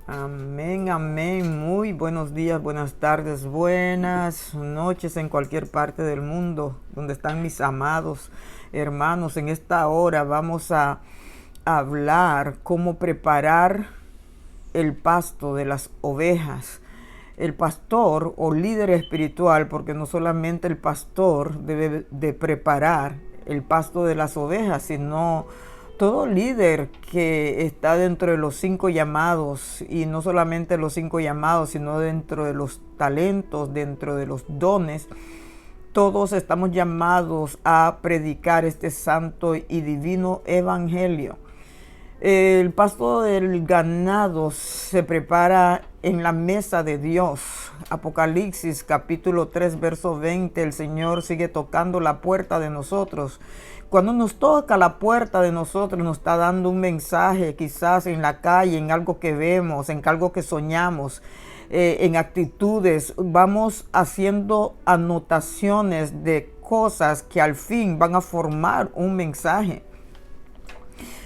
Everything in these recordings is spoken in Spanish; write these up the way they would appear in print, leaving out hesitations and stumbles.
Amén, amén. Muy buenos días, buenas tardes, buenas noches en cualquier parte del mundo donde están mis amados hermanos. En esta hora vamos a hablar cómo preparar el pasto de las ovejas. El pastor o líder espiritual, porque no solamente el pastor debe de preparar el pasto de las ovejas, sino todo líder que está dentro de los 5 llamados, y no solamente los 5 llamados, sino dentro de los talentos, dentro de los dones, todos estamos llamados a predicar este santo y divino evangelio. El pasto del ganado se prepara en la mesa de Dios. Apocalipsis capítulo 3 verso 20, el Señor sigue tocando la puerta de nosotros. Cuando nos toca la puerta de nosotros, nos está dando un mensaje, quizás en la calle, en algo que vemos, en algo que soñamos, en actitudes. Vamos haciendo anotaciones de cosas que al fin van a formar un mensaje.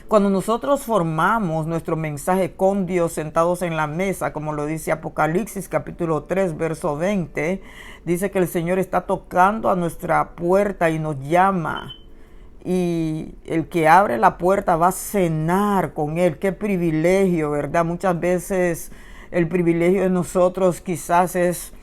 Cuando nosotros formamos nuestro mensaje con Dios sentados en la mesa, como lo dice Apocalipsis capítulo 3, verso 20, dice que el Señor está tocando a nuestra puerta y nos llama. Y el que abre la puerta va a cenar con Él. Qué privilegio, ¿verdad? Muchas veces el privilegio de nosotros quizás es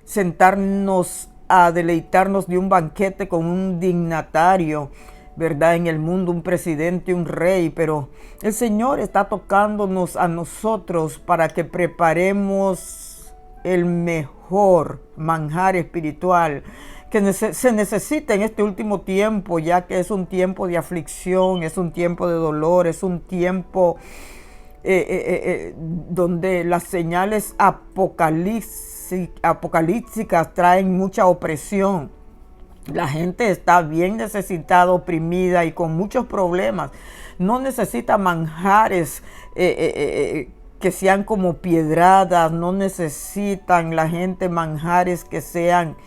sentarnos a deleitarnos de un banquete con un dignatario, ¿verdad? En el mundo, un presidente, un rey, pero el Señor está tocándonos a nosotros para que preparemos el mejor manjar espiritual que se necesita en este último tiempo, ya que es un tiempo de aflicción, es un tiempo de dolor, es un tiempo donde las señales apocalípticas traen mucha opresión. La gente está bien necesitada, oprimida y con muchos problemas. No necesita manjares que sean como piedradas, no necesitan la gente manjares que sean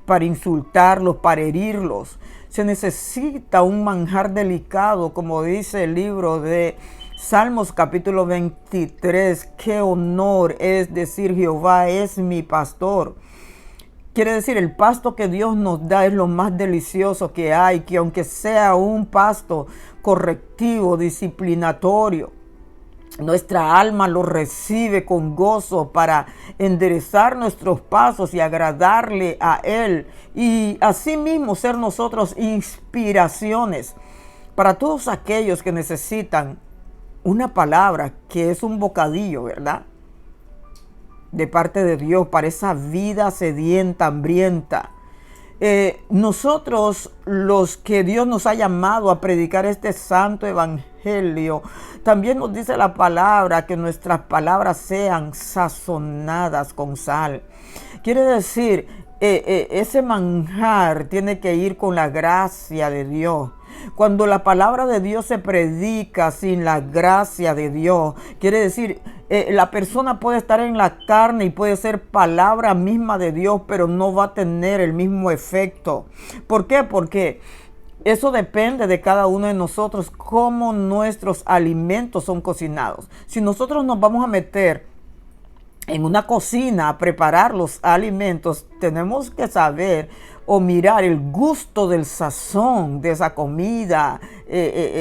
para insultarlos, para herirlos. Se necesita un manjar delicado, como dice el libro de Salmos capítulo 23. Qué honor es decir: Jehová es mi pastor. Quiere decir, el pasto que Dios nos da es lo más delicioso que hay, que aunque sea un pasto correctivo, disciplinatorio, nuestra alma lo recibe con gozo para enderezar nuestros pasos y agradarle a Él. Y asimismo ser nosotros inspiraciones para todos aquellos que necesitan una palabra que es un bocadillo, ¿verdad? De parte de Dios para esa vida sedienta, hambrienta. Nosotros, los que Dios nos ha llamado a predicar este santo evangelio, también nos dice la palabra que nuestras palabras sean sazonadas con sal. Quiere decir, ese manjar tiene que ir con la gracia de Dios. Cuando la palabra de Dios se predica sin la gracia de Dios, quiere decir, la persona puede estar en la carne y puede ser palabra misma de Dios, pero no va a tener el mismo efecto. ¿Por qué? Porque eso depende de cada uno de nosotros, cómo nuestros alimentos son cocinados. Si nosotros nos vamos a meter en una cocina a preparar los alimentos, tenemos que saber o mirar el gusto del sazón de esa comida,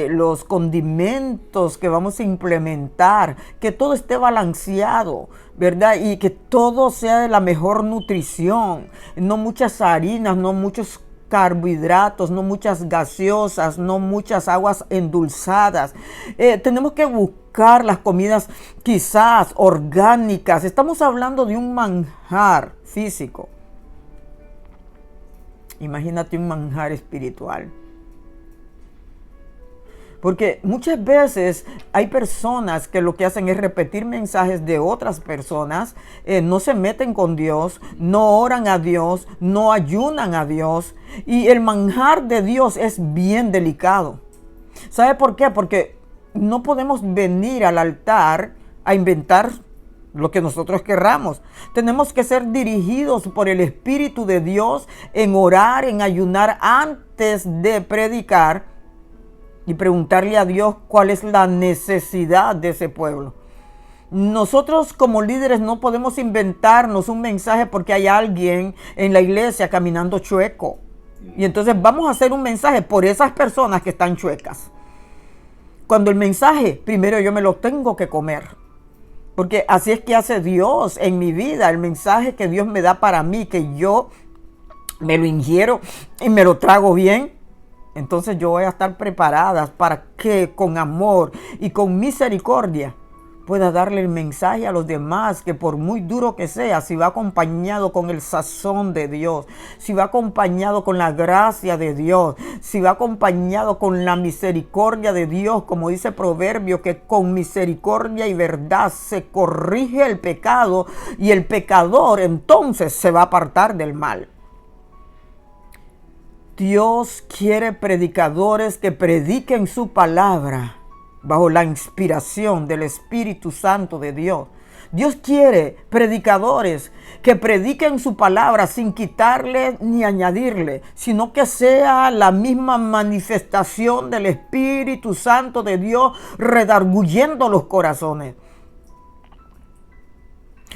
los condimentos que vamos a implementar, que todo esté balanceado, ¿verdad? Y que todo sea de la mejor nutrición, no muchas harinas, no muchos carbohidratos, no muchas gaseosas, no muchas aguas endulzadas. Tenemos que buscar las comidas quizás orgánicas. Estamos hablando de un manjar físico. Imagínate un manjar espiritual. Porque muchas veces hay personas que lo que hacen es repetir mensajes de otras personas, no se meten con Dios, no oran a Dios, no ayunan a Dios. Y el manjar de Dios es bien delicado. ¿Sabe por qué? Porque no podemos venir al altar a inventar lo que nosotros querramos. Tenemos que ser dirigidos por el Espíritu de Dios en orar, en ayunar antes de predicar y preguntarle a Dios cuál es la necesidad de ese pueblo. Nosotros como líderes no podemos inventarnos un mensaje porque hay alguien en la iglesia caminando chueco. Y entonces vamos a hacer un mensaje por esas personas que están chuecas. Cuando el mensaje, primero yo me lo tengo que comer. Porque así es que hace Dios en mi vida. El mensaje que Dios me da para mí, que yo me lo ingiero y me lo trago bien. Entonces yo voy a estar preparada para que con amor y con misericordia pueda darle el mensaje a los demás, que por muy duro que sea, si va acompañado con el sazón de Dios, si va acompañado con la gracia de Dios, si va acompañado con la misericordia de Dios, como dice Proverbio, que con misericordia y verdad se corrige el pecado y el pecador entonces se va a apartar del mal. Dios quiere predicadores que prediquen su palabra bajo la inspiración del Espíritu Santo de Dios. Dios quiere predicadores que prediquen su palabra sin quitarle ni añadirle, sino que sea la misma manifestación del Espíritu Santo de Dios redarguyendo los corazones.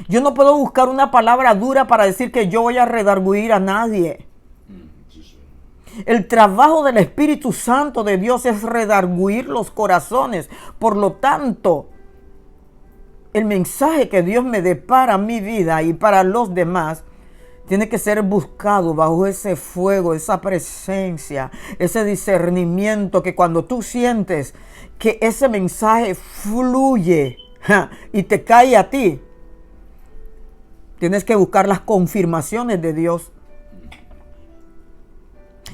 Yo no puedo buscar una palabra dura para decir que yo voy a redarguir a nadie. El trabajo del Espíritu Santo de Dios es redarguir los corazones. Por lo tanto, el mensaje que Dios me dé para mi vida y para los demás tiene que ser buscado bajo ese fuego, esa presencia, ese discernimiento, que cuando tú sientes que ese mensaje fluye y te cae a ti, tienes que buscar las confirmaciones de Dios.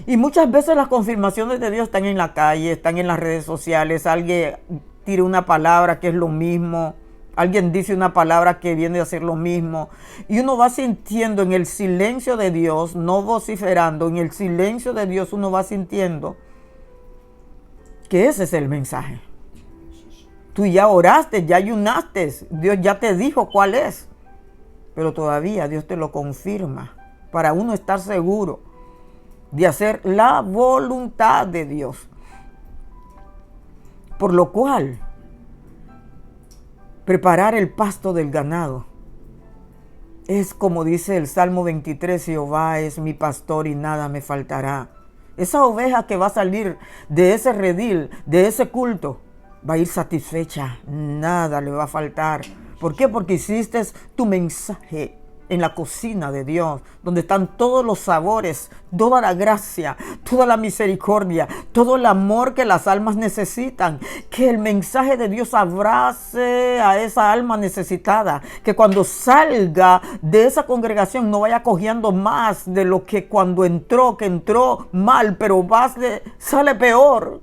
Y muchas veces las confirmaciones de Dios están en la calle, están en las redes sociales. Alguien tira una palabra que es lo mismo. Alguien dice una palabra que viene a ser lo mismo. Y uno va sintiendo en el silencio de Dios, no vociferando, en el silencio de Dios uno va sintiendo que ese es el mensaje. Tú ya oraste, ya ayunaste, Dios ya te dijo cuál es. Pero todavía Dios te lo confirma para uno estar seguro de hacer la voluntad de Dios. Por lo cual, preparar el pasto del ganado es como dice el Salmo 23, Jehová es mi pastor y nada me faltará. Esa oveja que va a salir de ese redil, de ese culto, va a ir satisfecha, nada le va a faltar. ¿Por qué? Porque hiciste tu mensaje en la cocina de Dios, donde están todos los sabores, toda la gracia, toda la misericordia, todo el amor que las almas necesitan. Que el mensaje de Dios abrace a esa alma necesitada, que cuando salga de esa congregación no vaya cogiendo más de lo que cuando entró, que entró mal, pero sale peor.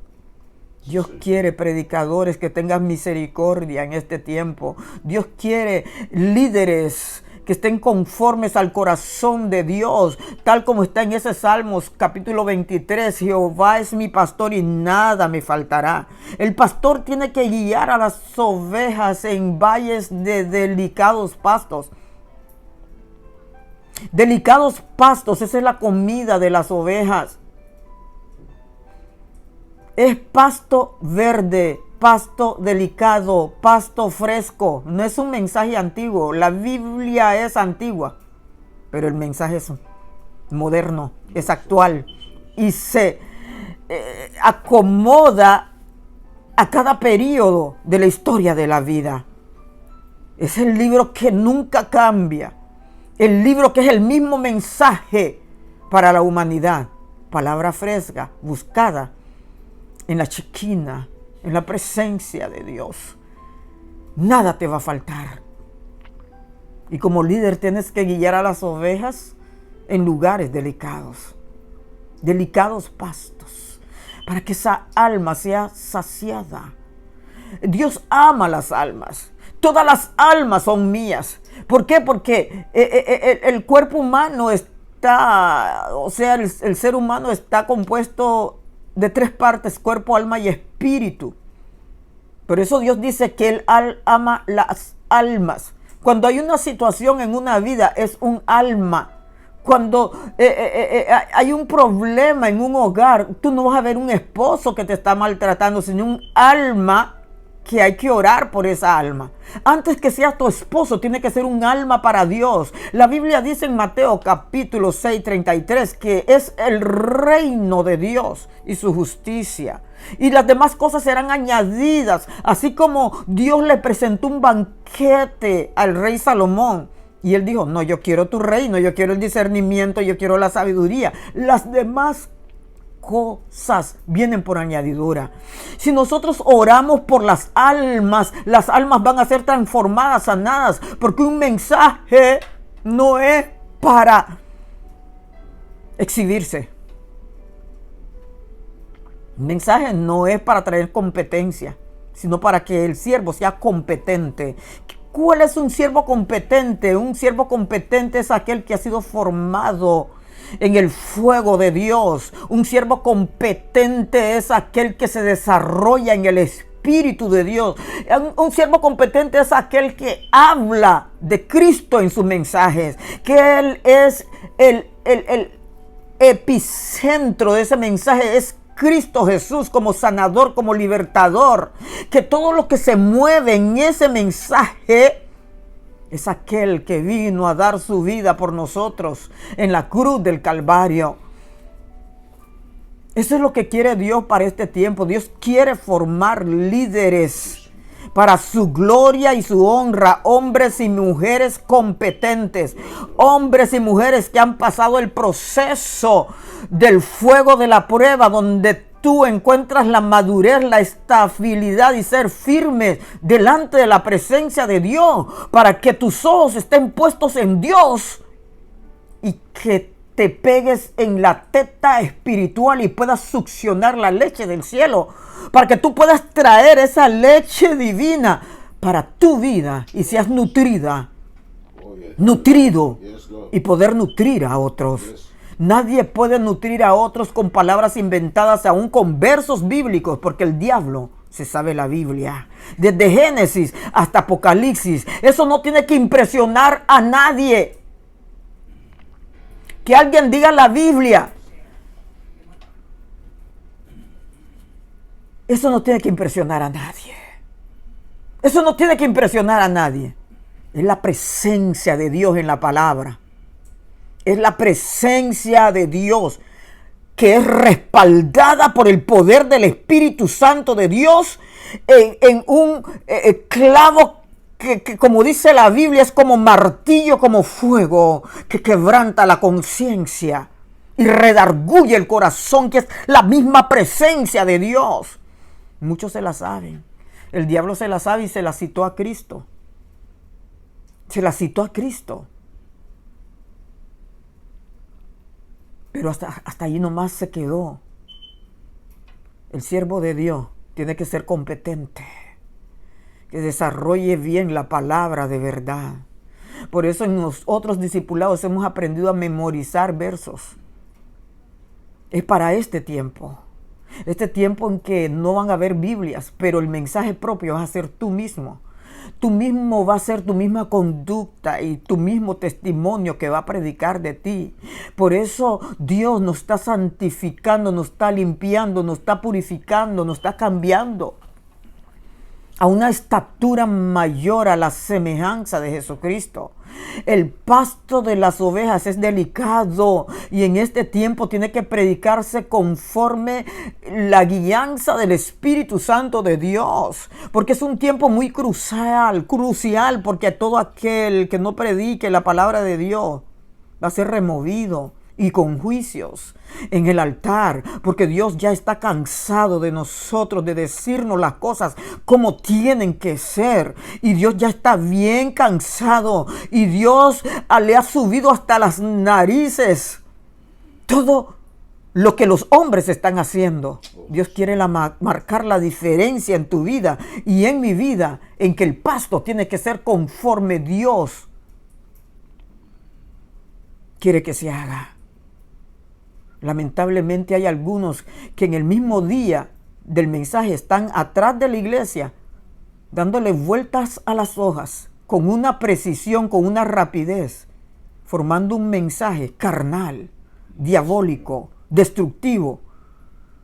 Dios quiere predicadores que tengan misericordia en este tiempo. Dios quiere líderes que estén conformes al corazón de Dios, tal como está en ese Salmos capítulo 23, Jehová es mi pastor y nada me faltará. El pastor tiene que guiar a las ovejas en valles de delicados pastos. Delicados pastos, esa es la comida de las ovejas. Es pasto verde, pasto delicado, pasto fresco. No es un mensaje antiguo. La Biblia es antigua, pero el mensaje es moderno, es actual y se acomoda a cada periodo de la historia de la vida. Es el libro que nunca cambia. El libro que es el mismo mensaje para la humanidad. Palabra fresca, buscada en la Shekinah, en la presencia de Dios. Nada te va a faltar. Y como líder tienes que guiar a las ovejas en lugares delicados. Delicados pastos. Para que esa alma sea saciada. Dios ama las almas. Todas las almas son mías. ¿Por qué? Porque el cuerpo humano está, o sea, el ser humano está compuesto de 3 partes, cuerpo, alma y espíritu. Por eso Dios dice que Él ama las almas. Cuando hay una situación en una vida, es un alma. Cuando hay un problema en un hogar, tú no vas a ver un esposo que te está maltratando, sino un alma que hay que orar por esa alma. Antes que sea tu esposo, tiene que ser un alma para Dios. La Biblia dice en Mateo capítulo 6:33 que es el reino de Dios y su justicia. Y las demás cosas serán añadidas. Así como Dios le presentó un banquete al rey Salomón. Y él dijo, no, yo quiero tu reino, yo quiero el discernimiento, yo quiero la sabiduría. Las demás cosas vienen por añadidura. Si nosotros oramos por las almas van a ser transformadas, sanadas, porque un mensaje no es para exhibirse. Un mensaje no es para traer competencia, sino para que el siervo sea competente. ¿Cuál es un siervo competente? Un siervo competente es aquel que ha sido formado en el fuego de Dios. Un siervo competente es aquel que se desarrolla en el Espíritu de Dios. Un siervo competente es aquel que habla de Cristo en sus mensajes, que Él es el epicentro de ese mensaje, es Cristo Jesús como sanador, como libertador, que todo lo que se mueve en ese mensaje es aquel que vino a dar su vida por nosotros en la cruz del Calvario. Eso es lo que quiere Dios para este tiempo. Dios quiere formar líderes para su gloria y su honra, hombres y mujeres competentes, hombres y mujeres que han pasado el proceso del fuego de la prueba, donde tú encuentras la madurez, la estabilidad y ser firme delante de la presencia de Dios, para que tus ojos estén puestos en Dios y que te pegues en la teta espiritual y puedas succionar la leche del cielo, para que tú puedas traer esa leche divina para tu vida y seas nutrido y poder nutrir a otros. Nadie puede nutrir a otros con palabras inventadas, aún con versos bíblicos, porque el diablo se sabe la Biblia. Desde Génesis hasta Apocalipsis. Eso no tiene que impresionar a nadie. Que alguien diga la Biblia. Eso no tiene que impresionar a nadie. Eso no tiene que impresionar a nadie. Es la presencia de Dios en la palabra. Es la presencia de Dios que es respaldada por el poder del Espíritu Santo de Dios en un clavo que como dice la Biblia es como martillo, como fuego que quebranta la conciencia y redarguye el corazón, que es la misma presencia de Dios. Muchos se la saben. El diablo se la sabe y se la citó a Cristo. Se la citó a Cristo. Pero hasta ahí nomás se quedó. El siervo de Dios tiene que ser competente, que desarrolle bien la palabra de verdad. Por eso en los otros discipulados hemos aprendido a memorizar versos. Es para este tiempo en que no van a haber Biblias, pero el mensaje propio vas a ser tú mismo. Tú mismo va a ser tu misma conducta y tu mismo testimonio que va a predicar de ti. Por eso Dios nos está santificando, nos está limpiando, nos está purificando, nos está cambiando a una estatura mayor, a la semejanza de Jesucristo. El pasto de las ovejas es delicado y en este tiempo tiene que predicarse conforme la guianza del Espíritu Santo de Dios, porque es un tiempo muy crucial, porque todo aquel que no predique la palabra de Dios va a ser removido y con juicios en el altar, porque Dios ya está cansado de nosotros, de decirnos las cosas como tienen que ser, y Dios ya está bien cansado, y Dios le ha subido hasta las narices todo lo que los hombres están haciendo. Dios quiere marcar la diferencia en tu vida y en mi vida, en que el pasto tiene que ser conforme Dios quiere que se haga. Lamentablemente hay algunos que en el mismo día del mensaje están atrás de la iglesia dándole vueltas a las hojas con una precisión, con una rapidez, formando un mensaje carnal, diabólico, destructivo.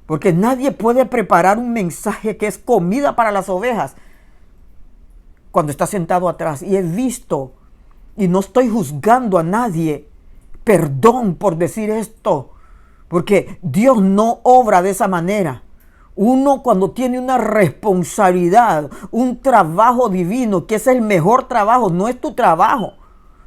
Porque nadie puede preparar un mensaje que es comida para las ovejas cuando está sentado atrás y he visto, y no estoy juzgando a nadie, perdón por decir esto, porque Dios no obra de esa manera. Uno cuando tiene una responsabilidad, un trabajo divino, que es el mejor trabajo, no es tu trabajo,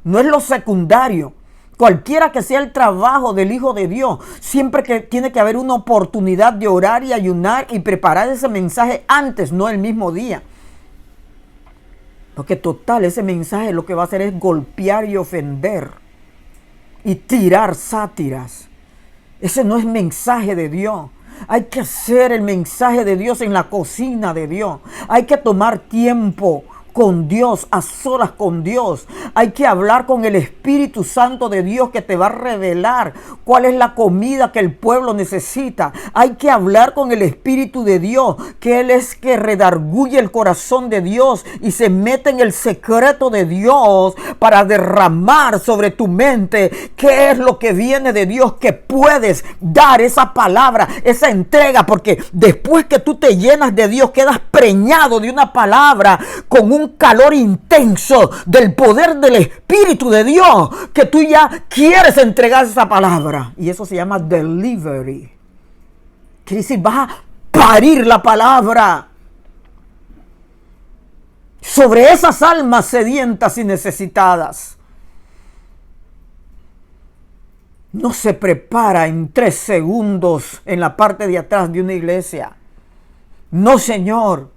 no es lo secundario. Cualquiera que sea el trabajo del Hijo de Dios, siempre que tiene que haber una oportunidad de orar y ayunar y preparar ese mensaje antes, no el mismo día. Porque total, ese mensaje lo que va a hacer es golpear y ofender y tirar sátiras. Ese no es mensaje de Dios. Hay que hacer el mensaje de Dios en la cocina de Dios. Hay que tomar tiempo con Dios, a solas con Dios. Hay que hablar con el Espíritu Santo de Dios que te va a revelar cuál es la comida que el pueblo necesita. Hay que hablar con el Espíritu de Dios, que Él es que redarguye el corazón de Dios y se mete en el secreto de Dios para derramar sobre tu mente qué es lo que viene de Dios, que puedes dar esa palabra, esa entrega, porque después que tú te llenas de Dios, quedas preñado de una palabra con un calor intenso del poder del Espíritu de Dios, que tú ya quieres entregar esa palabra. Y eso se llama delivery. Quiere decir, vas a parir la palabra sobre esas almas sedientas y necesitadas. No se prepara en 3 segundos en la parte de atrás de una iglesia. No, Señor.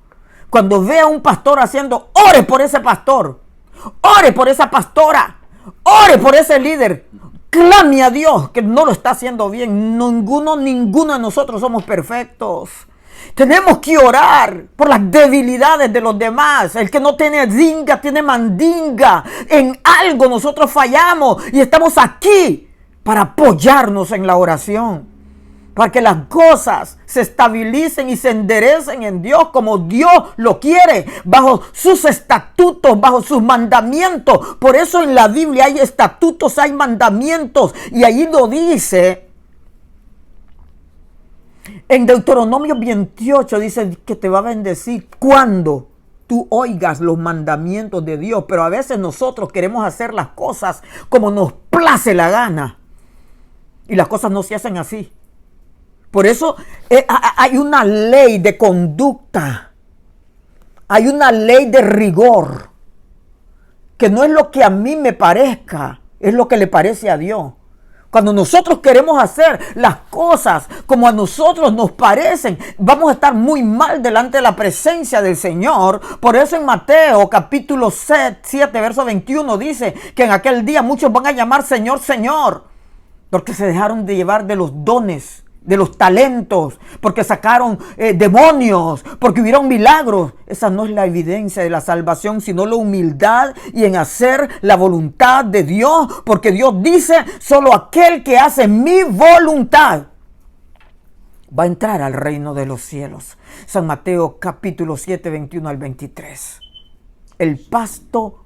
Cuando vea a un pastor haciendo, ore por ese pastor, ore por esa pastora, ore por ese líder, clame a Dios que no lo está haciendo bien. Ninguno de nosotros somos perfectos. Tenemos que orar por las debilidades de los demás. El que no tiene dinga, tiene mandinga. En algo nosotros fallamos y estamos aquí para apoyarnos en la oración, para que las cosas se estabilicen y se enderecen en Dios como Dios lo quiere, bajo sus estatutos, bajo sus mandamientos. Por eso en la Biblia hay estatutos, hay mandamientos, y allí lo dice. En Deuteronomio 28 dice que te va a bendecir cuando tú oigas los mandamientos de Dios. Pero a veces nosotros queremos hacer las cosas como nos place la gana, y las cosas no se hacen así. Por eso hay una ley de conducta, hay una ley de rigor, que no es lo que a mí me parezca, es lo que le parece a Dios. Cuando nosotros queremos hacer las cosas como a nosotros nos parecen, vamos a estar muy mal delante de la presencia del Señor. Por eso en Mateo capítulo 7, verso 21 dice que en aquel día muchos van a llamar Señor, Señor, porque se dejaron de llevar de los dones, de los talentos, porque sacaron demonios, porque hubieron milagros. Esa no es la evidencia de la salvación, sino la humildad y en hacer la voluntad de Dios, porque Dios dice, solo aquel que hace mi voluntad va a entrar al reino de los cielos. San Mateo capítulo 7, 21 al 23. El pasto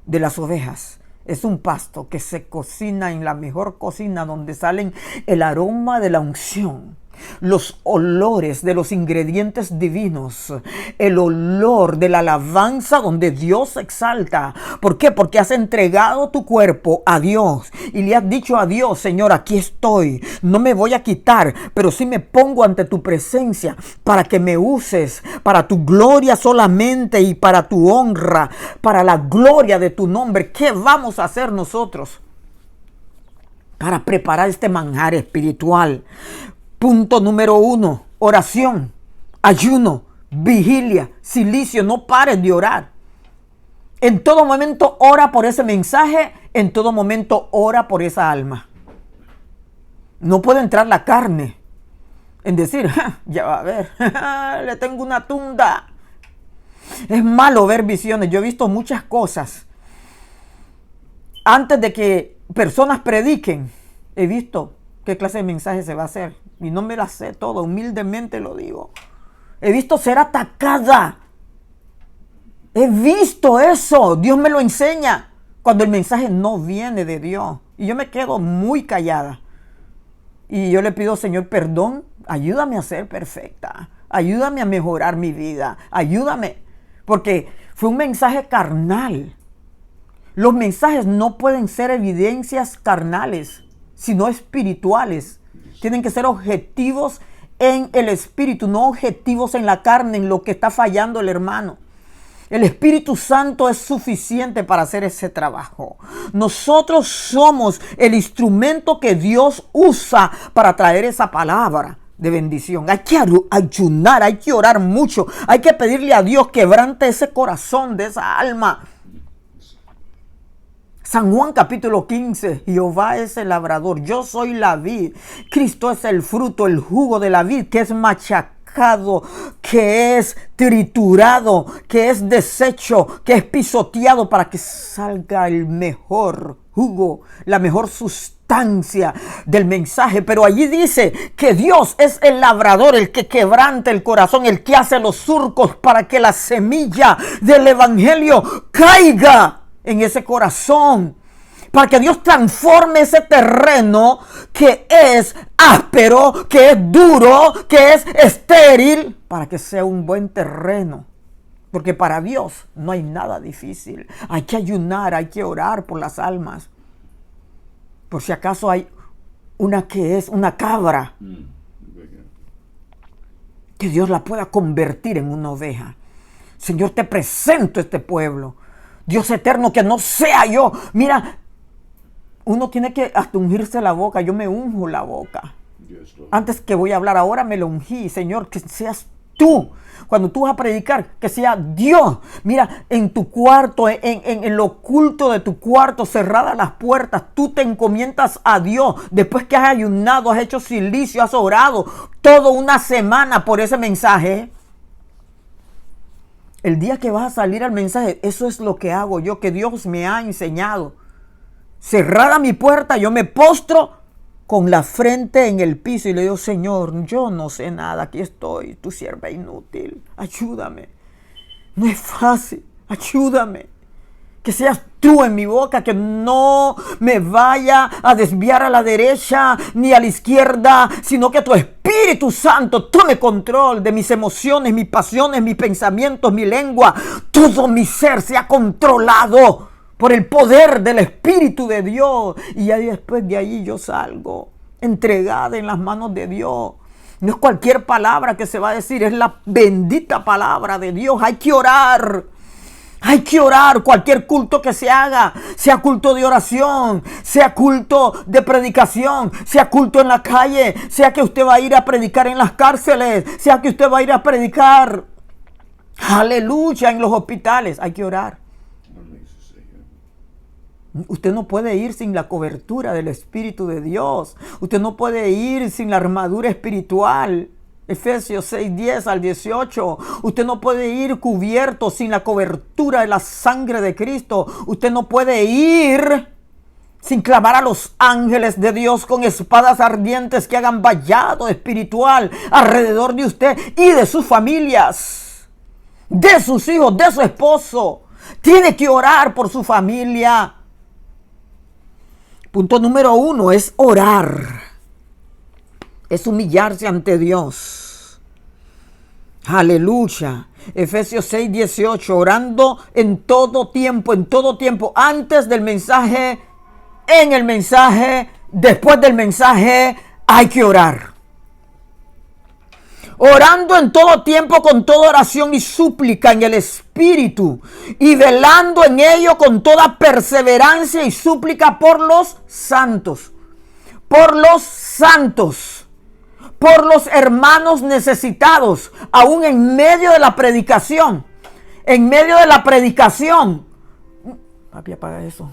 de las ovejas es un pasto que se cocina en la mejor cocina, donde salen el aroma de la unción, los olores de los ingredientes divinos, el olor de la alabanza donde Dios se exalta. ¿Por qué? Porque has entregado tu cuerpo a Dios y le has dicho a Dios, Señor, aquí estoy, no me voy a quitar, pero sí me pongo ante tu presencia para que me uses para tu gloria solamente y para tu honra, para la gloria de tu nombre. ¿Qué vamos a hacer nosotros para preparar este manjar espiritual? Punto número 1, oración, ayuno, vigilia, silicio. No pares de orar. En todo momento ora por ese mensaje, en todo momento ora por esa alma. No puede entrar la carne en decir, ya va a ver, le tengo una tunda. Es malo ver visiones. Yo he visto muchas cosas. Antes de que personas prediquen, he visto qué clase de mensaje se va a hacer. Y no me la sé todo, humildemente lo digo. He visto ser atacada. He visto eso. Dios me lo enseña. Cuando el mensaje no viene de Dios. Y yo me quedo muy callada. Y yo le pido, Señor, perdón. Ayúdame a ser perfecta. Ayúdame a mejorar mi vida. Ayúdame. Porque Fue un mensaje carnal. Los mensajes no pueden ser evidencias carnales, sino espirituales. Tienen que ser objetivos en el espíritu, no objetivos en la carne, en lo que está fallando el hermano. El Espíritu Santo es suficiente para hacer ese trabajo. Nosotros somos el instrumento que Dios usa para traer esa palabra de bendición. Hay que ayunar, hay que orar mucho, hay que pedirle a Dios quebrante ese corazón de esa alma. San Juan capítulo 15, Jehová es el labrador, yo soy la vid, Cristo es el fruto, el jugo de la vid que es machacado, que es triturado, que es deshecho, que es pisoteado para que salga el mejor jugo, la mejor sustancia del mensaje. Pero allí dice que Dios es el labrador, el que quebranta el corazón, el que hace los surcos para que la semilla del evangelio caiga en ese corazón, para que Dios transforme ese terreno que es áspero, que es duro, que es estéril, para que sea un buen terreno. Porque para Dios no hay nada difícil. Hay que ayunar, hay que orar por las almas. Por si acaso hay una que es una cabra, que Dios la pueda convertir en una oveja. Señor, te presento este pueblo. Dios eterno, que no sea yo. Mira, uno tiene que hasta ungirse la boca. Yo me unjo la boca. Antes que voy a hablar ahora me lo ungí. Señor, que seas tú. Cuando tú vas a predicar, que sea Dios. Mira, en tu cuarto, en lo oculto de tu cuarto, cerradas las puertas, tú te encomiendas a Dios. Después que has ayunado, has hecho silicio, has orado toda una semana por ese mensaje. El día que vas a salir al mensaje, eso es lo que hago yo, que Dios me ha enseñado. Cerrada mi puerta, yo me postro con la frente en el piso y le digo, Señor, yo no sé nada, aquí estoy, tu sierva inútil, ayúdame. No es fácil, ayúdame. Que seas tú en mi boca, que no me vaya a desviar a la derecha ni a la izquierda, sino que tu Espíritu Santo tome control de mis emociones, mis pasiones, mis pensamientos, mi lengua. Todo mi ser sea controlado por el poder del Espíritu de Dios. Y ahí después de ahí yo salgo entregada en las manos de Dios. No es cualquier palabra que se va a decir, es la bendita palabra de Dios. Hay que orar. Hay que orar. Cualquier culto que se haga, sea culto de oración, sea culto de predicación, sea culto en la calle, sea que usted va a ir a predicar en las cárceles, sea que usted va a ir a predicar, aleluya, en los hospitales. Hay que orar. Usted no puede ir sin la cobertura del Espíritu de Dios. Usted no puede ir sin la armadura espiritual. Efesios 6, 10 al 18. Usted no puede ir cubierto sin la cobertura de la sangre de Cristo. Usted no puede ir sin clamar a los ángeles de Dios con espadas ardientes que hagan vallado espiritual alrededor de usted y de sus familias, de sus hijos, de su esposo. Tiene que orar por su familia. Punto número 1 es orar. Es humillarse ante Dios. Aleluya. Efesios 6, 18. Orando en todo tiempo, antes del mensaje, en el mensaje, después del mensaje, hay que orar. Orando en todo tiempo con toda oración y súplica en el Espíritu, y velando en ello con toda perseverancia y súplica por los santos. Por los santos. Por los hermanos necesitados, aún en medio de la predicación. En medio de la predicación. Papi, apaga eso.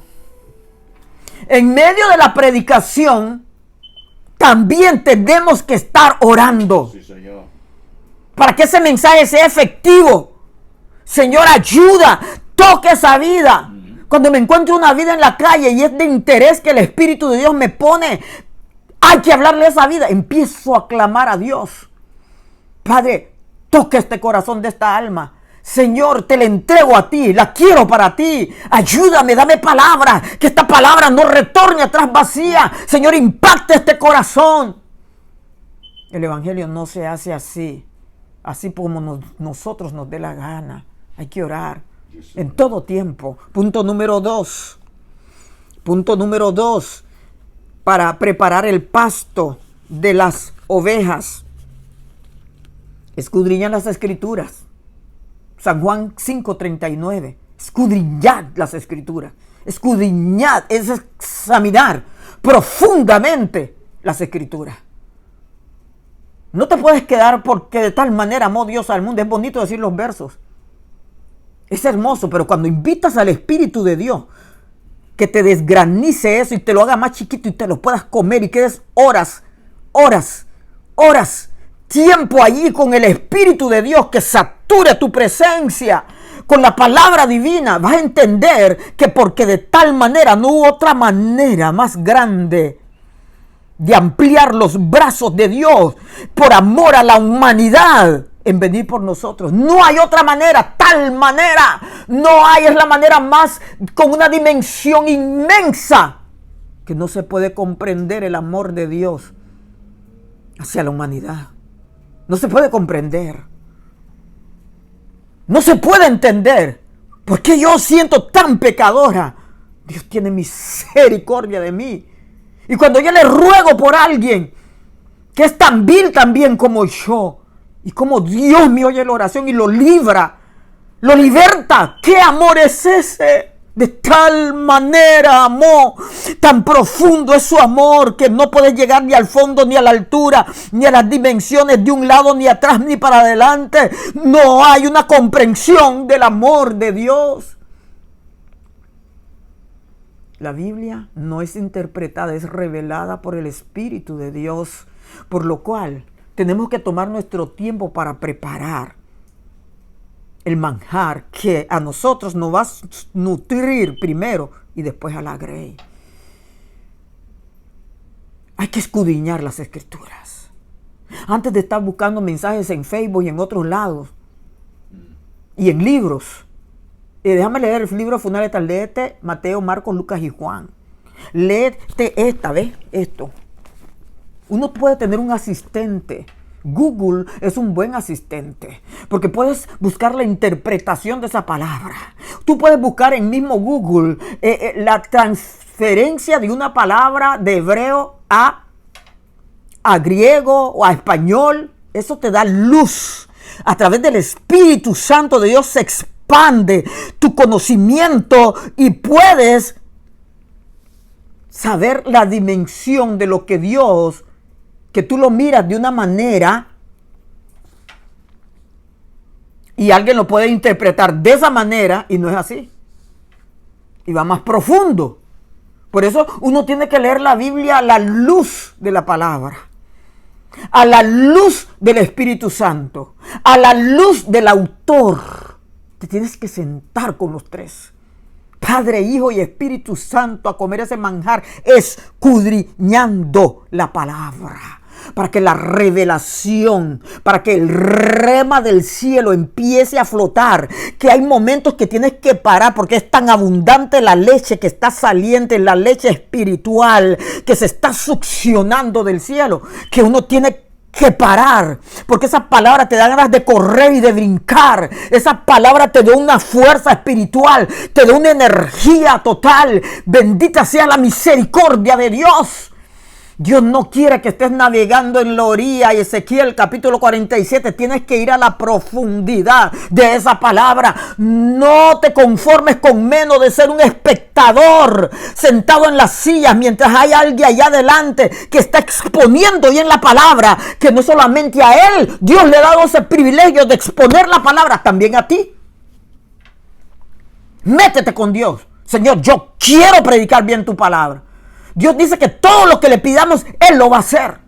En medio de la predicación, también tenemos que estar orando. Sí, Señor. Para que ese mensaje sea efectivo. Señor, ayuda, toque esa vida. Cuando me encuentro una vida en la calle y es de interés que el Espíritu de Dios me pone, hay que hablarle de esa vida. Empiezo a clamar a Dios. Padre, toque este corazón de esta alma. Señor, te la entrego a ti, la quiero para ti. Ayúdame, dame palabra, que esta palabra no retorne atrás vacía. Señor, impacta este corazón. El evangelio no se hace así como nosotros nos dé la gana. Hay que orar. En todo tiempo. Punto número 2. Punto número 2. Para preparar el pasto de las ovejas. Escudriñan las escrituras. San Juan 5:39. Escudriñad las escrituras. Escudriñad es examinar profundamente las escrituras. No te puedes quedar porque de tal manera amó Dios al mundo. Es bonito decir los versos. Es hermoso, pero cuando invitas al Espíritu de Dios que te desgranice eso y te lo haga más chiquito y te lo puedas comer y quedes horas, tiempo allí con el Espíritu de Dios que sature tu presencia con la palabra divina, vas a entender que porque de tal manera no hubo otra manera más grande de ampliar los brazos de Dios por amor a la humanidad en venir por nosotros. No hay otra manera, tal manera. No hay, es la manera más con una dimensión inmensa que no se puede comprender el amor de Dios hacia la humanidad. No se puede comprender. No se puede entender. ¿Por qué yo siento tan pecadora? Dios tiene misericordia de mí. Y cuando yo le ruego por alguien que es tan vil también como yo, y como Dios me oye la oración y lo libra, lo liberta. ¿Qué amor es ese? De tal manera amó, tan profundo es su amor que no puede llegar ni al fondo, ni a la altura, ni a las dimensiones de un lado, ni atrás, ni para adelante. No hay una comprensión del amor de Dios. La Biblia no es interpretada, es revelada por el Espíritu de Dios, por lo cual tenemos que tomar nuestro tiempo para preparar el manjar que a nosotros nos va a nutrir primero y después a la grey. Hay que escudriñar las escrituras. Antes de estar buscando mensajes en Facebook y en otros lados y en libros. Déjame leer el libro fundamental. Léete Mateo, Marcos, Lucas y Juan. Léete esta, ¿ves? Esto. Uno puede tener un asistente. Google es un buen asistente porque puedes buscar la interpretación de esa palabra. Tú puedes buscar en mismo Google la transferencia de una palabra de hebreo a griego o a español. Eso te da luz. A través del Espíritu Santo de Dios se expande tu conocimiento y puedes saber la dimensión de lo que Dios, que tú lo miras de una manera y alguien lo puede interpretar de esa manera y no es así. Y va más profundo. Por eso uno tiene que leer la Biblia a la luz de la palabra, a la luz del Espíritu Santo, a la luz del autor. Te tienes que sentar con los tres, Padre, Hijo y Espíritu Santo, a comer ese manjar, escudriñando la palabra, para que la revelación, para que el rema del cielo empiece a flotar, que hay momentos que tienes que parar porque es tan abundante la leche que está saliente, la leche espiritual que se está succionando del cielo, que uno tiene que parar, porque esa palabra te da ganas de correr y de brincar. Esa palabra te da una fuerza espiritual, te da una energía total. Bendita sea la misericordia de Dios. Dios no quiere que estés navegando en la orilla. Y Ezequiel capítulo 47, tienes que ir a la profundidad de esa palabra. No te conformes con menos de ser un espectador sentado en las sillas mientras hay alguien allá adelante que está exponiendo bien la palabra, que no solamente a él Dios le ha dado ese privilegio de exponer la palabra, también a ti. Métete con Dios. Señor, yo quiero predicar bien tu palabra. Dios dice que todo lo que le pidamos, Él lo va a hacer.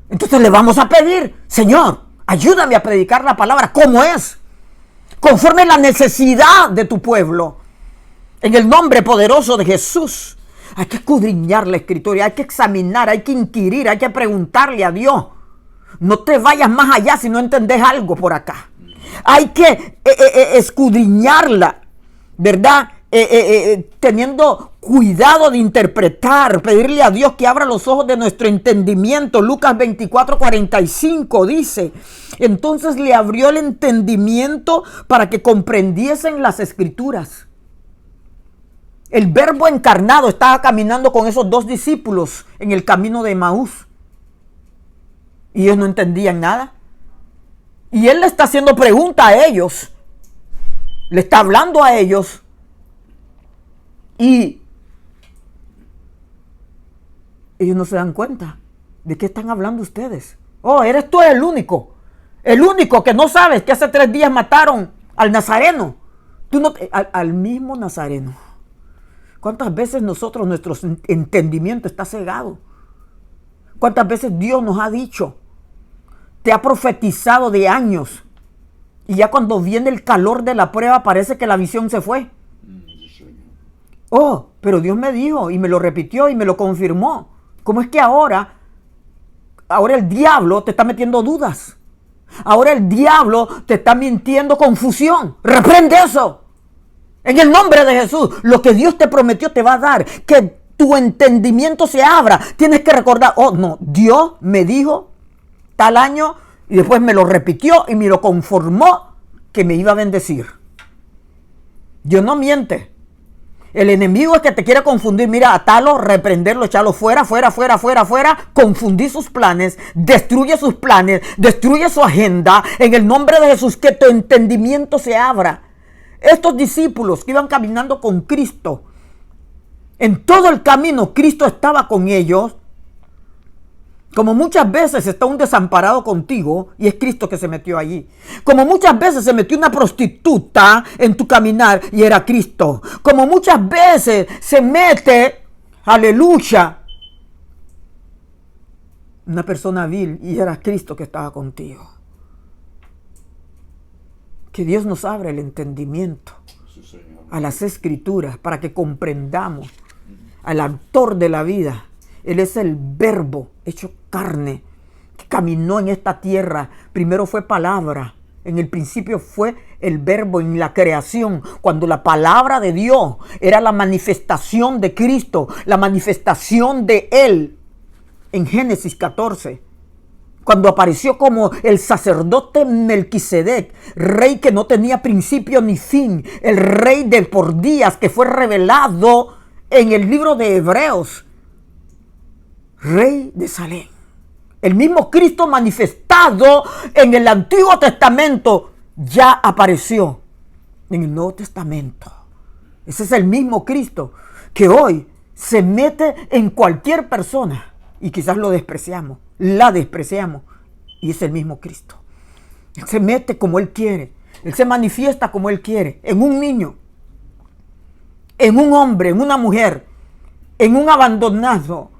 Entonces le vamos a pedir, Señor, ayúdame a predicar la palabra como es, conforme la necesidad de tu pueblo. En el nombre poderoso de Jesús. Hay que escudriñar la escritura, hay que examinar, hay que inquirir, hay que preguntarle a Dios. No te vayas más allá si no entendés algo por acá. Hay que escudriñarla, ¿verdad? Teniendo cuidado de interpretar, pedirle a Dios que abra los ojos de nuestro entendimiento. Lucas 24:45 dice, entonces le abrió el entendimiento para que comprendiesen las escrituras. El Verbo encarnado estaba caminando con esos dos discípulos en el camino de Emaús. Y ellos no entendían nada. Y Él le está haciendo pregunta a ellos. Le está hablando a ellos. Y ellos no se dan cuenta de qué están hablando ustedes. Oh, eres tú el único. El único que no sabes que hace 3 días mataron al Nazareno. Tú no, al mismo Nazareno. ¿Cuántas veces nuestro entendimiento está cegado? ¿Cuántas veces Dios nos ha dicho, te ha profetizado de años, y ya cuando viene el calor de la prueba parece que la visión se fue? Oh, pero Dios me dijo y me lo repitió y me lo confirmó. ¿Cómo es que ahora el diablo te está metiendo dudas? Ahora el diablo te está mintiendo confusión. Reprende eso. En el nombre de Jesús, lo que Dios te prometió te va a dar. Que tu entendimiento se abra. Tienes que recordar, oh no, Dios me dijo tal año y después me lo repitió y me lo conformó que me iba a bendecir. Dios no miente. El enemigo es que te quiere confundir. Mira, atalo, reprenderlo, echarlo fuera, confundir sus planes, destruye sus planes, destruye su agenda. En el nombre de Jesús, que tu entendimiento se abra. Estos discípulos que iban caminando con Cristo, en todo el camino Cristo estaba con ellos. Como muchas veces está un desamparado contigo y es Cristo que se metió allí. Como muchas veces se metió una prostituta en tu caminar y era Cristo. Como muchas veces se mete, aleluya, una persona vil y era Cristo que estaba contigo. Que Dios nos abra el entendimiento a las Escrituras para que comprendamos al autor de la vida. Él es el Verbo hecho carne, que caminó en esta tierra. Primero fue palabra. En el principio fue el Verbo en la creación. Cuando la palabra de Dios era la manifestación de Cristo, la manifestación de Él. En Génesis 14. Cuando apareció como el sacerdote Melquisedec, rey que no tenía principio ni fin. El rey de por días que fue revelado en el libro de Hebreos. Rey de Salem. El mismo Cristo manifestado en el Antiguo Testamento ya apareció en el Nuevo Testamento. Ese es el mismo Cristo que hoy se mete en cualquier persona y quizás lo despreciamos, la despreciamos, y es el mismo Cristo. Él se mete como Él quiere, Él se manifiesta como Él quiere, en un niño, en un hombre, en una mujer, en un abandonado.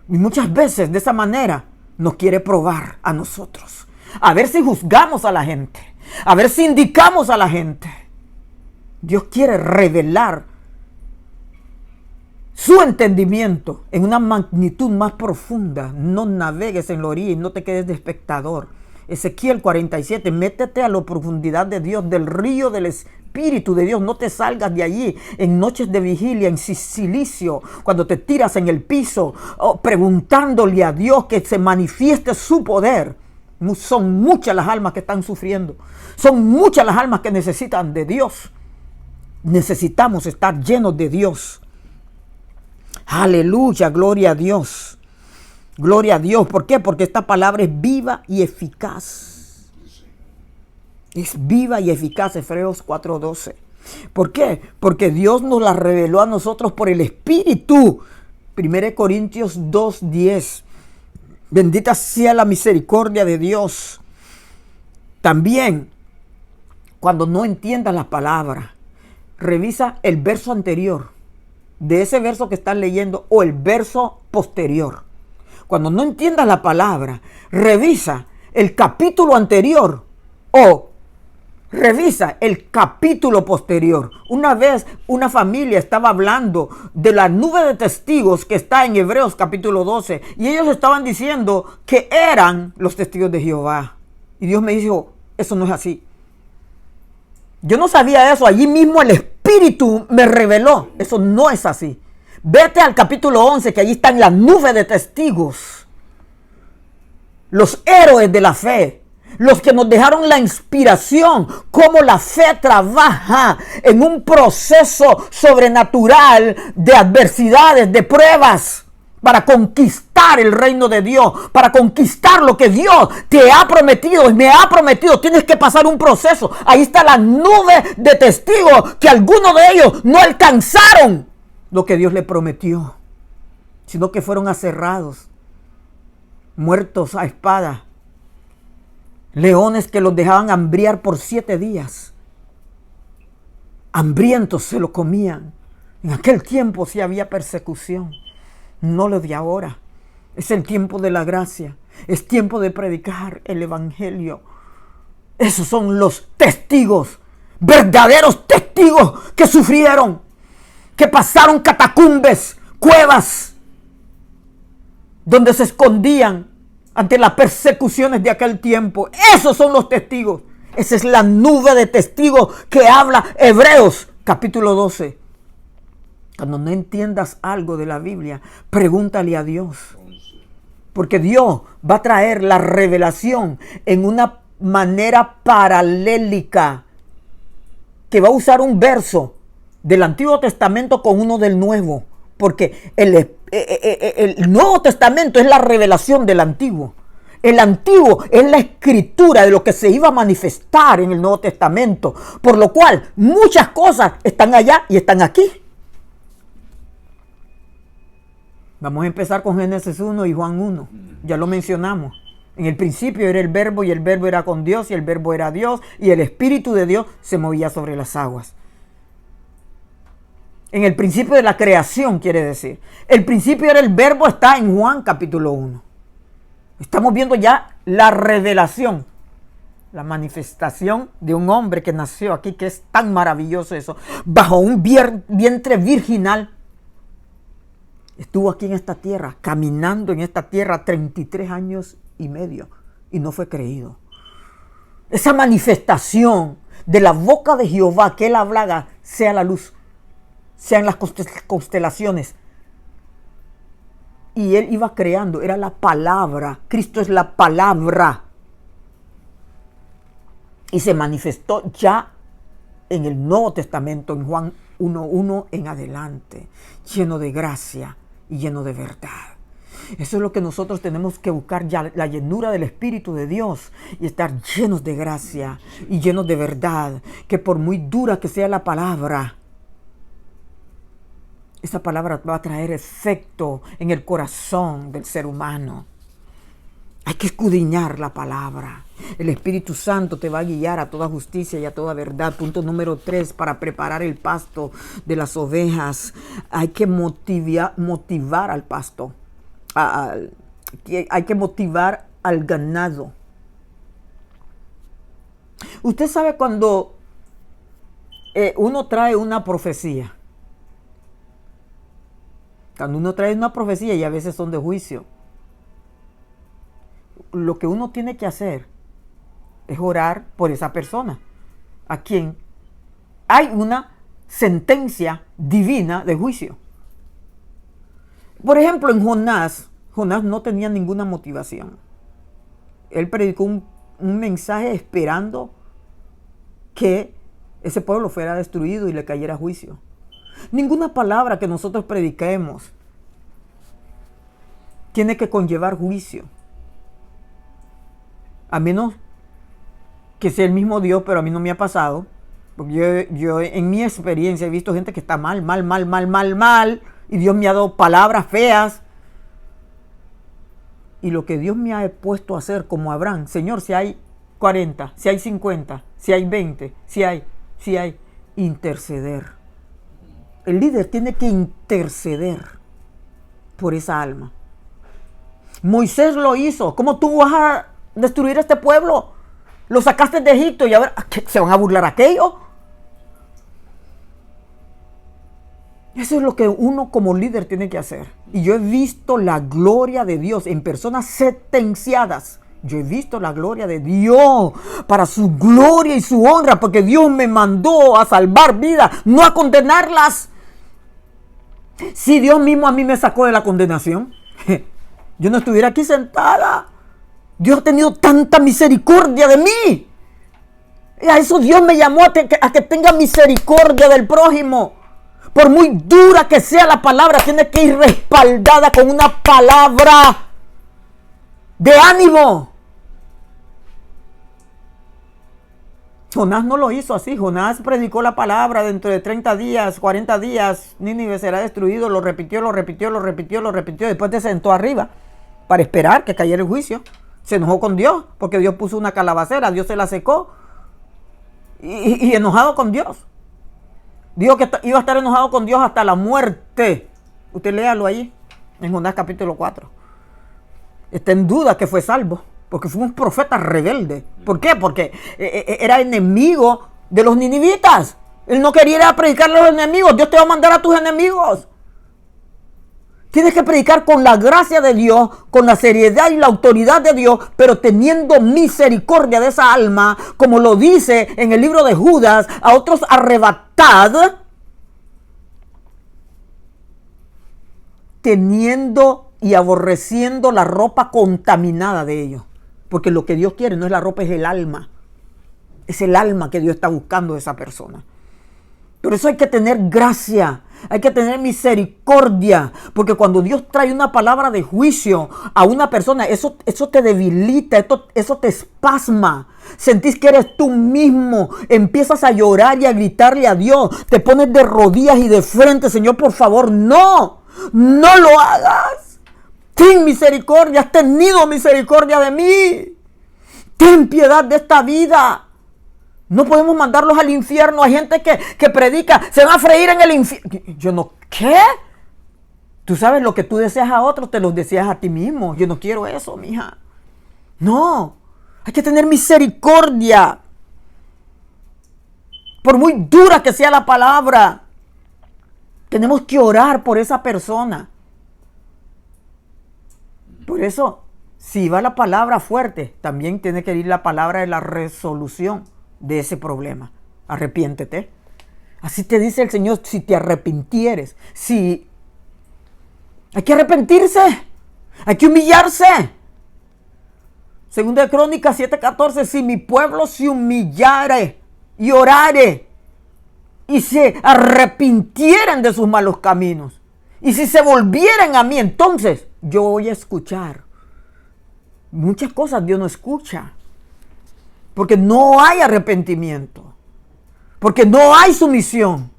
Y muchas veces de esa manera nos quiere probar a nosotros. A ver si juzgamos a la gente. A ver si indicamos a la gente. Dios quiere revelar su entendimiento en una magnitud más profunda. No navegues en la orilla y no te quedes de espectador. Ezequiel 47, métete a la profundidad de Dios, del río del Espíritu de Dios. No te salgas de allí en noches de vigilia, en silicio, cuando te tiras en el piso, preguntándole a Dios que se manifieste su poder. Son muchas las almas que están sufriendo. Son muchas las almas que necesitan de Dios. Necesitamos estar llenos de Dios. Aleluya, gloria a Dios. Gloria a Dios. ¿Por qué? Porque esta palabra es viva y eficaz. Es viva y eficaz. Hebreos 4:12. ¿Por qué? Porque Dios nos la reveló a nosotros por el Espíritu. 1 Corintios 2:10. Bendita sea la misericordia de Dios. También, cuando no entiendas la palabra, revisa el verso anterior de ese verso que estás leyendo o el verso posterior. Cuando no entiendas la palabra, revisa el capítulo anterior o revisa el capítulo posterior. Una vez una familia estaba hablando de la nube de testigos que está en Hebreos capítulo 12 y ellos estaban diciendo que eran los testigos de Jehová. Y Dios me dijo, eso no es así. Yo no sabía eso, allí mismo el Espíritu me reveló, eso no es así. Vete al capítulo 11, que allí están la nube de testigos. Los héroes de la fe. Los que nos dejaron la inspiración. Cómo la fe trabaja en un proceso sobrenatural de adversidades, de pruebas. Para conquistar el reino de Dios, para conquistar lo que Dios te ha prometido y me ha prometido. Tienes que pasar un proceso. Ahí está la nube de testigos, que algunos de ellos no alcanzaron lo que Dios le prometió, sino que fueron aserrados, muertos a espada, leones que los dejaban hambriar por 7 días. Hambrientos se lo comían. En aquel tiempo sí había persecución. No lo de ahora. Es el tiempo de la gracia. Es tiempo de predicar el evangelio. Esos son los testigos, verdaderos testigos que sufrieron, que pasaron catacumbes, cuevas, donde se escondían ante las persecuciones de aquel tiempo. Esos son los testigos. Esa es la nube de testigos que habla Hebreos capítulo 12. Cuando no entiendas algo de la Biblia, pregúntale a Dios. Porque Dios va a traer la revelación en una manera paralélica, que va a usar un verso del Antiguo Testamento con uno del Nuevo. Porque el Nuevo Testamento es la revelación del Antiguo. El Antiguo es la escritura de lo que se iba a manifestar en el Nuevo Testamento. Por lo cual, muchas cosas están allá y están aquí. Vamos a empezar con Génesis 1 y Juan 1. Ya lo mencionamos. En el principio era el verbo, y el verbo era con Dios, y el verbo era Dios, y el Espíritu de Dios se movía sobre las aguas. En el principio de la creación, quiere decir. El principio era el verbo, está en Juan capítulo 1. Estamos viendo ya la revelación, la manifestación de un hombre que nació aquí, que es tan maravilloso eso. Bajo un vientre virginal. Estuvo aquí en esta tierra, caminando en esta tierra 33 años y medio, y no fue creído. Esa manifestación de la boca de Jehová, que él hablaba, sea la luz, sean las constelaciones. Y él iba creando, era la palabra. Cristo es la palabra. Y se manifestó ya en el Nuevo Testamento, en Juan 1:1 en adelante, lleno de gracia y lleno de verdad. Eso es lo que nosotros tenemos que buscar, ya la llenura del Espíritu de Dios, y estar llenos de gracia y llenos de verdad, que por muy dura que sea la palabra, esa palabra va a traer efecto en el corazón del ser humano. Hay que escudriñar la palabra. El Espíritu Santo te va a guiar a toda justicia y a toda verdad. Punto número 3, para preparar el pasto de las ovejas, hay que motivar al pasto. Hay que motivar al ganado. Usted sabe cuando uno trae una profecía. Cuando uno trae una profecía, y a veces son de juicio, lo que uno tiene que hacer es orar por esa persona a quien hay una sentencia divina de juicio. Por ejemplo, en Jonás no tenía ninguna motivación. Él predicó un mensaje esperando que ese pueblo fuera destruido y le cayera juicio. Ninguna palabra que nosotros prediquemos tiene que conllevar juicio. A menos que sea el mismo Dios, pero a mí no me ha pasado. Porque yo en mi experiencia he visto gente que está mal, y Dios me ha dado palabras feas. Y lo que Dios me ha puesto a hacer como Abraham, Señor, si hay 40, si hay 50, si hay 20, si hay, interceder. El líder tiene que interceder por esa alma. Moisés lo hizo. ¿Cómo tú vas a destruir a este pueblo? Lo sacaste de Egipto y ahora ¿se van a burlar aquello? Eso es lo que uno como líder tiene que hacer. Y yo he visto la gloria de Dios en personas sentenciadas. Yo he visto la gloria de Dios para su gloria y su honra, porque Dios me mandó a salvar vidas, no a condenarlas. Si Dios mismo a mí me sacó de la condenación, yo no estuviera aquí sentada. Dios ha tenido tanta misericordia de mí. Y a eso Dios me llamó a que tenga misericordia del prójimo. Por muy dura que sea la palabra, tiene que ir respaldada con una palabra de ánimo. Jonás no lo hizo así. Jonás predicó la palabra: dentro de 30 días, 40 días, Nínive será destruido. Lo repitió. Después se sentó arriba para esperar que cayera el juicio. Se enojó con Dios porque Dios puso una calabacera. Dios se la secó. Y enojado con Dios. Dijo que iba a estar enojado con Dios hasta la muerte. Usted léalo ahí, en Jonás capítulo 4. Está en duda que fue salvo, porque fue un profeta rebelde. ¿Por qué? Porque era enemigo de los ninivitas. Él no quería ir a predicarle a los enemigos. Dios te va a mandar a tus enemigos. Tienes que predicar con la gracia de Dios, con la seriedad y la autoridad de Dios, pero teniendo misericordia de esa alma, como lo dice en el libro de Judas: a otros arrebatad, teniendo y aborreciendo la ropa contaminada de ellos. Porque lo que Dios quiere no es la ropa, es el alma. Es el alma que Dios está buscando de esa persona. Por eso hay que tener gracia, hay que tener misericordia, porque cuando Dios trae una palabra de juicio a una persona, eso te debilita, eso te espasma. Sentís que eres tú mismo, empiezas a llorar y a gritarle a Dios, te pones de rodillas y de frente: Señor, por favor, no lo hagas. Ten misericordia, has tenido misericordia de mí. Ten piedad de esta vida. No podemos mandarlos al infierno. Hay gente que predica: se van a freír en el infierno. Yo no, ¿qué? Tú sabes, lo que tú deseas a otros, te los deseas a ti mismo. Yo no quiero eso, mija. No, hay que tener misericordia. Por muy dura que sea la palabra, tenemos que orar por esa persona. Por eso, si va la palabra fuerte, también tiene que ir la palabra de la resolución de ese problema. Arrepiéntete. Así te dice el Señor: si te arrepintieres. Si hay que arrepentirse, hay que humillarse. Segunda de Crónicas 7:14: si mi pueblo se humillare y orare y se arrepintieren de sus malos caminos, y si se volvieran a mí, entonces yo voy a escuchar. Muchas cosas Dios no escucha, porque no hay arrepentimiento, porque no hay sumisión,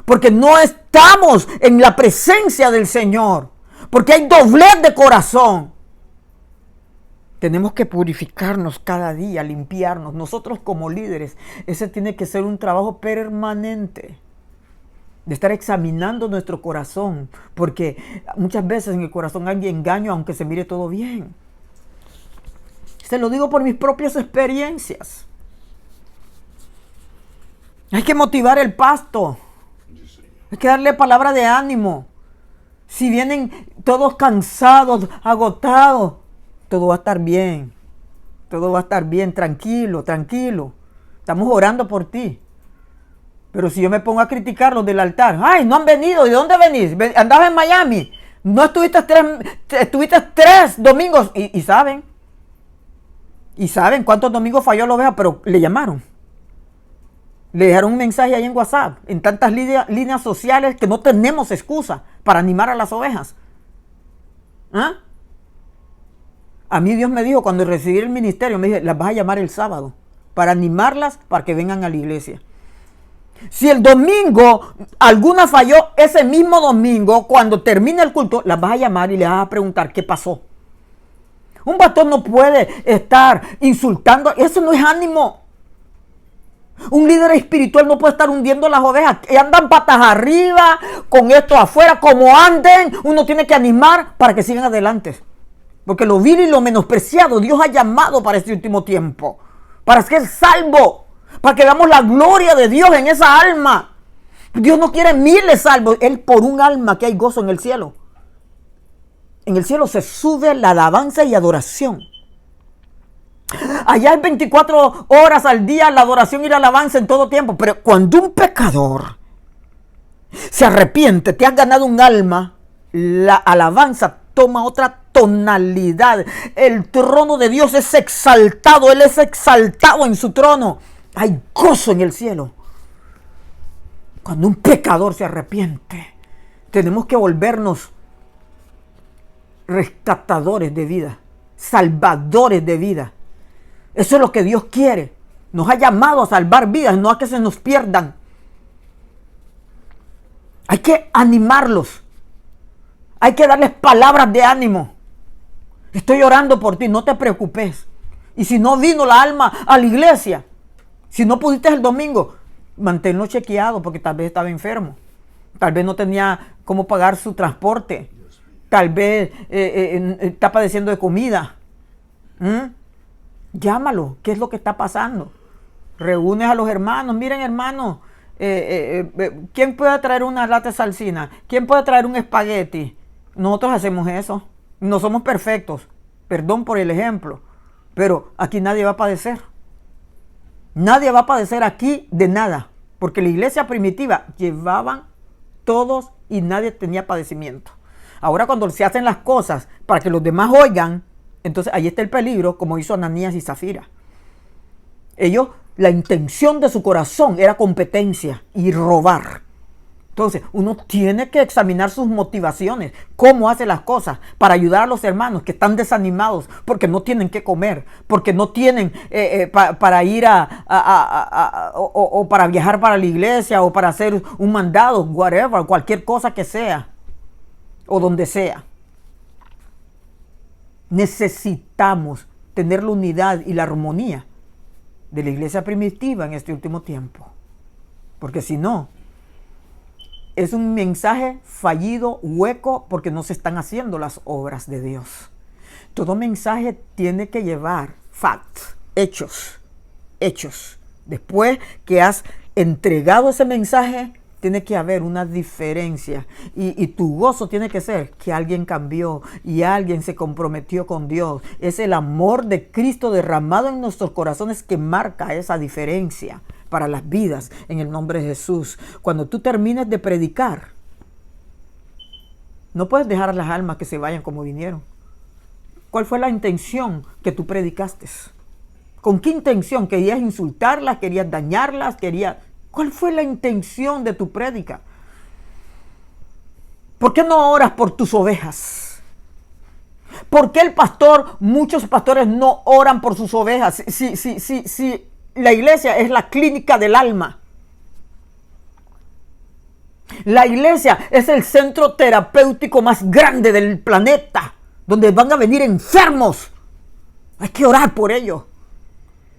porque no estamos en la presencia del Señor, porque hay doblez de corazón. Tenemos que purificarnos cada día, limpiarnos. Nosotros como líderes, ese tiene que ser un trabajo permanente, de estar examinando nuestro corazón, porque muchas veces en el corazón hay engaño, aunque se mire todo bien. Se lo digo por mis propias experiencias. Hay que motivar el pasto. Hay que darle palabra de ánimo. Si vienen todos cansados, agotados, todo va a estar bien. Todo va a estar bien. Tranquilo, tranquilo. Estamos orando por ti. Pero si yo me pongo a criticarlos del altar: ay, no han venido. ¿De dónde venís? Andabas en Miami. No estuviste tres domingos. Y saben. Y saben cuántos domingos falló la oveja, pero le llamaron. Le dejaron un mensaje ahí en WhatsApp, en tantas líneas sociales, que no tenemos excusa para animar a las ovejas. ¿Ah? A mí Dios me dijo, cuando recibí el ministerio, me dijo: las vas a llamar el sábado para animarlas para que vengan a la iglesia. Si el domingo alguna falló, ese mismo domingo, cuando termine el culto, las vas a llamar y le vas a preguntar qué pasó. Un pastor no puede estar insultando. Eso no es ánimo. Un líder espiritual no puede estar hundiendo las ovejas. Andan patas arriba, con esto afuera. Como anden, uno tiene que animar para que sigan adelante. Porque lo vil y lo menospreciado, Dios ha llamado para este último tiempo. Para ser salvo. Para que veamos la gloria de Dios en esa alma. Dios no quiere miles salvos. Él por un alma que hay gozo en el cielo. En el cielo se sube la alabanza y adoración. Allá hay 24 horas al día la adoración y la alabanza en todo tiempo. Pero cuando un pecador se arrepiente, te has ganado un alma, la alabanza toma otra tonalidad. El trono de Dios es exaltado, Él es exaltado en su trono. Hay gozo en el cielo. Cuando un pecador se arrepiente, tenemos que volvernos rescatadores de vida, salvadores de vida. Eso es lo que Dios quiere. Nos ha llamado a salvar vidas, no a que se nos pierdan. Hay que animarlos. Hay que darles palabras de ánimo. Estoy orando por ti, no te preocupes. Y si no vino la alma a la iglesia, si no pudiste el domingo, manténlo chequeado porque tal vez estaba enfermo. Tal vez no tenía cómo pagar su transporte. Tal vez está padeciendo de comida. Llámalo. ¿Qué es lo que está pasando? Reúnes a los hermanos. Miren, hermanos, ¿quién puede traer una lata de salsina? ¿Quién puede traer un espagueti? Nosotros hacemos eso. No somos perfectos. Perdón por el ejemplo. Pero aquí nadie va a padecer. Nadie va a padecer aquí de nada. Porque la iglesia primitiva llevaban todos y nadie tenía padecimiento. Ahora cuando se hacen las cosas para que los demás oigan, entonces ahí está el peligro, como hizo Ananías y Zafira. Ellos, la intención de su corazón era competencia y robar. Entonces uno tiene que examinar sus motivaciones, cómo hace las cosas para ayudar a los hermanos que están desanimados porque no tienen que comer, porque no tienen para ir o para viajar para la iglesia o para hacer un mandado, whatever, cualquier cosa que sea o donde sea. Necesitamos tener la unidad y la armonía de la iglesia primitiva en este último tiempo, porque si no, es un mensaje fallido, hueco, porque no se están haciendo las obras de Dios. Todo mensaje tiene que llevar facts, hechos. Después que has entregado ese mensaje, tiene que haber una diferencia. Y tu gozo tiene que ser que alguien cambió y alguien se comprometió con Dios. Es el amor de Cristo derramado en nuestros corazones que marca esa diferencia para las vidas en el nombre de Jesús. Cuando tú termines de predicar, no puedes dejar a las almas que se vayan como vinieron. ¿Cuál fue la intención que tú predicaste? ¿Con qué intención? ¿Querías insultarlas? ¿Querías dañarlas? ¿Cuál fue la intención de tu prédica? ¿Por qué no oras por tus ovejas? ¿Por qué muchos pastores no oran por sus ovejas? Si la iglesia es la clínica del alma. La iglesia es el centro terapéutico más grande del planeta, donde van a venir enfermos. Hay que orar por ellos.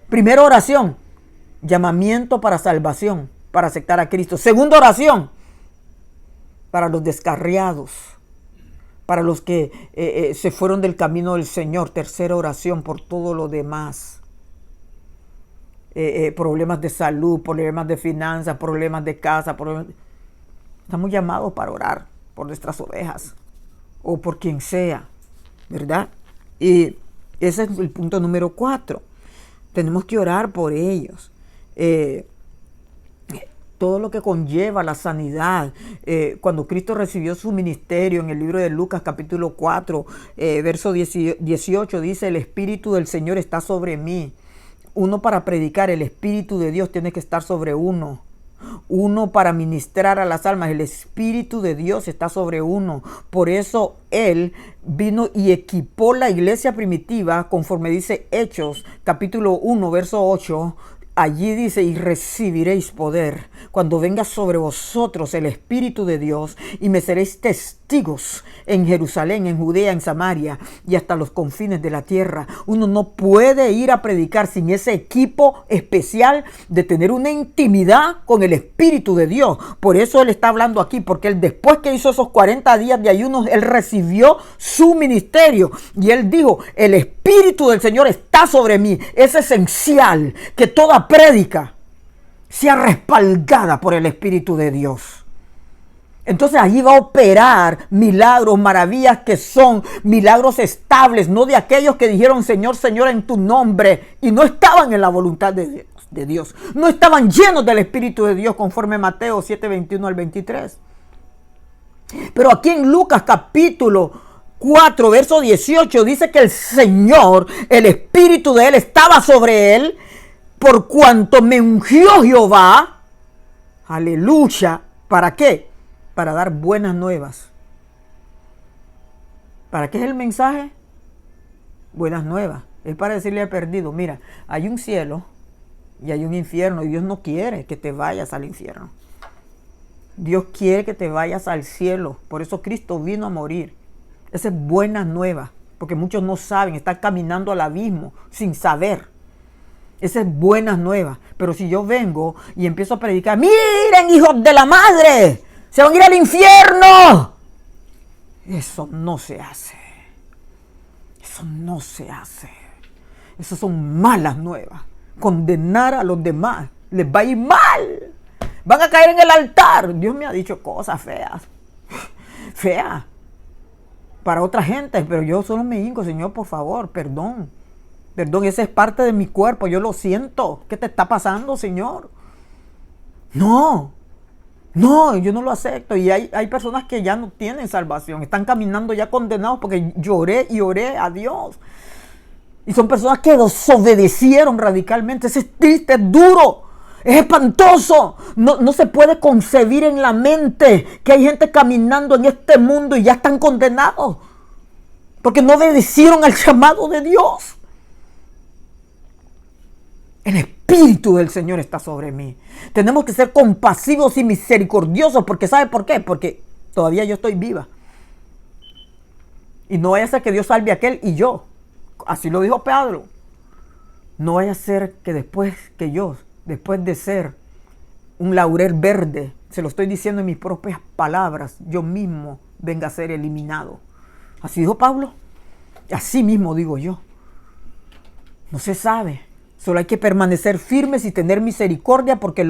Primera oración, llamamiento para salvación, para aceptar a Cristo. Segunda oración, para los descarriados, para los que se fueron del camino del Señor. Tercera oración, por todo lo demás. Problemas de salud, problemas de finanzas, problemas de casa. Estamos llamados para orar por nuestras ovejas o por quien sea, ¿verdad? Y ese es el punto número 4. Tenemos que orar por ellos. Todo lo que conlleva la sanidad. Cuando Cristo recibió su ministerio en el libro de Lucas capítulo 4, verso 18, dice: el Espíritu del Señor está sobre mí. Uno para predicar, el Espíritu de Dios tiene que estar sobre uno. Uno para ministrar a las almas, el Espíritu de Dios está sobre uno. Por eso Él vino y equipó la iglesia primitiva, conforme dice Hechos, capítulo 1, verso 8. Allí dice: y recibiréis poder cuando venga sobre vosotros el Espíritu de Dios, y me seréis testigos en Jerusalén, en Judea, en Samaria y hasta los confines de la tierra. Uno no puede ir a predicar sin ese equipo especial de tener una intimidad con el Espíritu de Dios. Por eso Él está hablando aquí, porque Él, después que hizo esos 40 días de ayunos, Él recibió su ministerio y Él dijo: el Espíritu del Señor está sobre mí. Es esencial que toda prédica sea respaldada por el Espíritu de Dios. Entonces allí va a operar milagros, maravillas que son milagros estables, no de aquellos que dijeron Señor, Señor en tu nombre y no estaban en la voluntad de Dios. de Dios. No estaban llenos del Espíritu de Dios, conforme Mateo 7, 21 al 23. Pero aquí en Lucas capítulo 4, verso 18, dice que el Señor, el Espíritu de Él estaba sobre Él, por cuanto me ungió Jehová. Aleluya. ¿Para qué? Para dar buenas nuevas. ¿Para qué es el mensaje? Buenas nuevas. Es para decirle al perdido, mira, hay un cielo y hay un infierno y Dios no quiere que te vayas al infierno. Dios quiere que te vayas al cielo. Por eso Cristo vino a morir. Esa es buenas nuevas, porque muchos no saben, están caminando al abismo sin saber. Esa es buenas nuevas. Pero si yo vengo y empiezo a predicar, miren, hijos de la madre, se van a ir al infierno. Eso no se hace. Eso no se hace. Esas son malas nuevas. Condenar a los demás les va a ir mal. Van a caer en el altar. Dios me ha dicho cosas feas. Feas. Para otra gente. Pero yo solo me hinco, Señor, por favor, perdón. Perdón, esa es parte de mi cuerpo. Yo lo siento. ¿Qué te está pasando, Señor? No. No, yo no lo acepto. Y hay personas que ya no tienen salvación. Están caminando ya condenados porque lloré y oré a Dios. Y son personas que desobedecieron radicalmente. Eso es triste, es duro, es espantoso. No se puede concebir en la mente que hay gente caminando en este mundo y ya están condenados. Porque no obedecieron al llamado de Dios. El Espíritu del Señor está sobre mí. Tenemos que ser compasivos y misericordiosos. Porque ¿sabe por qué? Porque todavía yo estoy viva. Y no vaya a ser que Dios salve a aquel y yo. Así lo dijo Pedro. No vaya a ser que después de ser un laurel verde, se lo estoy diciendo en mis propias palabras, yo mismo venga a ser eliminado. Así dijo Pablo. Así mismo digo yo. No se sabe. Solo hay que permanecer firmes y tener misericordia porque